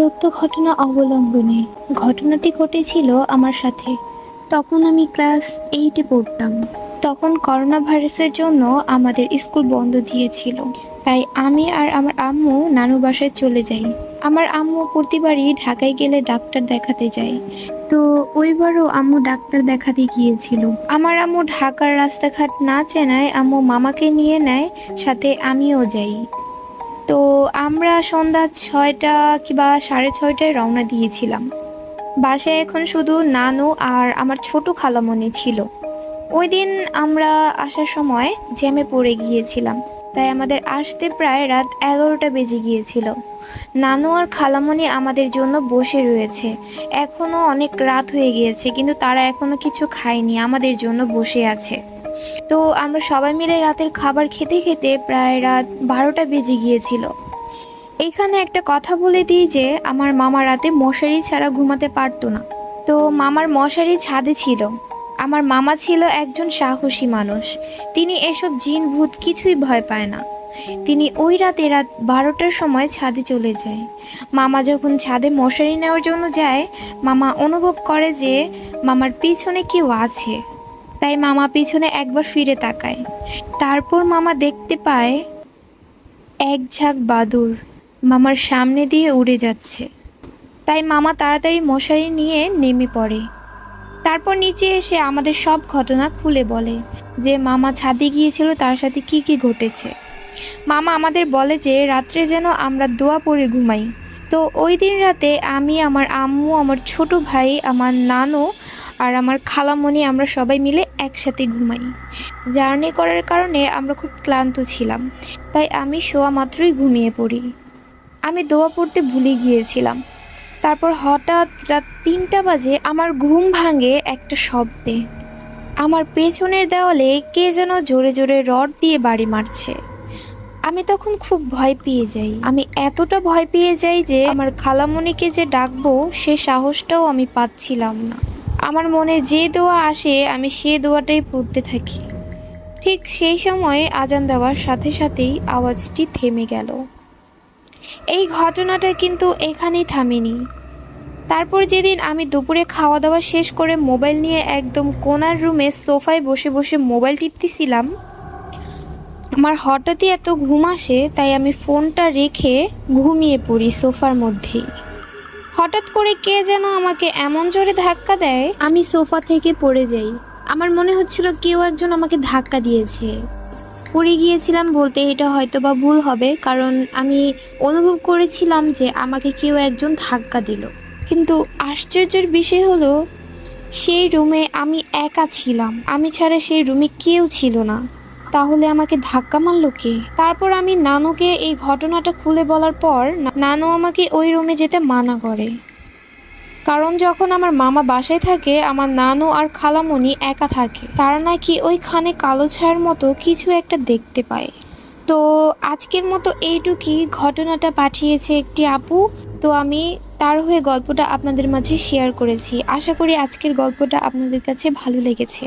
সত্য ঘটনা অবলম্বনে ঘটনাটি ঘটেছিল আমার সাথে। তখন আমি ক্লাস 8-এ পড়তাম। তখন করোনা ভাইরাসের জন্য আমাদের স্কুল বন্ধ দিয়েছিল। তাই আমি আর আমার আম্মু নানু বাসায় চলে যাই। আমার আম্মু প্রতিবারই ঢাকায় গেলে ডাক্তার দেখাতে যায়। তো ওইবারও আম্মু ডাক্তার দেখাতে গিয়েছিল। আমার আম্মু ঢাকার রাস্তাঘাট না চেনায় আম্মু মামাকে নিয়ে নেয়, সাথে আমিও যাই। তো আমরা সন্ধ্যা 6টা কিংবা 6:30টায় রওনা দিয়েছিলাম। বাসায় এখন শুধু নানু আর আমার ছোট খালামণি ছিল। ওই দিন আমরা আসার সময় জ্যামে পড়ে গিয়েছিলাম, তাই আমাদের আসতে প্রায় রাত 11টা বেজে গিয়েছিল। নানু আর খালামণি আমাদের জন্য বসে রয়েছে। এখনও অনেক রাত হয়ে গিয়েছে, কিন্তু তারা এখনো কিছু খায়নি, আমাদের জন্য বসে আছে। তো আমরা সবাই মিলে রাতের খাবার খেতে খেতে প্রায় রাত 12টা বেজে গিয়েছিল। এখানে একটা কথা বলে দিই যে আমার মামা রাতে মশারি ছাড়া ঘুমাতে পারতো না। তো মামার মশারি ছাদে ছিল। আমার মামা ছিল একজন সাহসী মানুষ। তিনি এসব জিন ভূত কিছুই ভয় পায় না। তিনি ওই রাতে রাত 12টার সময় ছাদে চলে যায়। মামা যখন ছাদে মশারি নেওয়ার জন্য যায়, মামা অনুভব করে যে মামার পিছনে কেউ আছে। তাই মামা পিছনে একবার ফিরে তাকায়। তারপর মামা দেখতে পায় এক ঝাঁক বাদুড় মামার সামনে দিয়ে উড়ে যাচ্ছে। তাই মামা তাড়াতাড়ি মশারি নিয়ে নেমে পড়ে। তারপর নিচে এসে আমাদের সব ঘটনা খুলে বলে যে মামা ছাদে গিয়েছিল, তার সাথে কি কি ঘটেছে। মামা আমাদের বলে যে রাত্রে যেন আমরা দোয়া পড়ে ঘুমাই। তো ওই দিন রাতে আমি, আমার আম্মু, আমার ছোট ভাই, আমার নানু আর আমার খালামণি আমরা সবাই মিলে একসাথে ঘুমাই। জার্নি করার কারণে আমরা খুব ক্লান্ত ছিলাম, তাই আমি শোয়া মাত্রই ঘুমিয়ে পড়ি। আমি দোয়া পড়তে ভুলে গিয়েছিলাম। তারপর হঠাৎ রাত 3টা বাজে আমার ঘুম ভাঙে একটা শব্দে। আমার পেছনের দেওয়ালে কে যেন জোরে জোরে রড দিয়ে বাড়ি মারছে। আমি তখন খুব ভয় পেয়ে যাই। আমি এতটা ভয় পেয়ে যাই যে আমার খালামণিকে যে ডাকবো সে সাহসটাও আমি পাচ্ছিলাম না। আমার মনে যে দোয়া আসে আমি সে দোয়াটাই পড়তে থাকি। ঠিক সেই সময় আজান দেওয়ার সাথে সাথেই আওয়াজটি থেমে গেল। এই ঘটনাটা কিন্তু এখানেই থামেনি। তারপর যেদিন আমি দুপুরে খাওয়া দাওয়া শেষ করে মোবাইল নিয়ে একদম কোনার রুমে সোফায় বসে বসে মোবাইল টিপতেছিলাম, আমার হঠাৎই এত ঘুম আসে, তাই আমি ফোনটা রেখে ঘুমিয়ে পড়ি সোফার মধ্যেই। হঠাৎ করে কে যেন আমাকে এমন জোরে ধাক্কা দেয়, আমি সোফা থেকে পড়ে যাই। আমার মনে হচ্ছিল কেউ একজন আমাকে ধাক্কা দিয়েছে। পড়ে গিয়েছিলাম বলতে এটা হয়তো বা ভুল হবে, কারণ আমি অনুভব করেছিলাম যে আমাকে কেউ একজন ধাক্কা দিল। কিন্তু আশ্চর্যের বিষয় হলো সেই রুমে আমি একা ছিলাম, আমি ছাড়া সেই রুমে কেউ ছিল না। তাহলে আমাকে ধাক্কা মারলো কে? তারপর আমি নানুকে এই ঘটনাটা খুলে বলার পর নানু আমাকে ওই রুমে যেতে মানা করে, কারণ যখন আমার মামা বাসায় থাকে আমার নানু আর খালামণি একা থাকে, তারা নাকি ওইখানে কালো ছায়ার মতো কিছু একটা দেখতে পায়। তো আজকের মতো এইটুকুই। ঘটনাটা পাঠিয়েছে একটি আপু, তো আমি তার হয়ে গল্পটা আপনাদের মাঝে শেয়ার করেছি। আশা করি আজকের গল্পটা আপনাদের কাছে ভালো লেগেছে।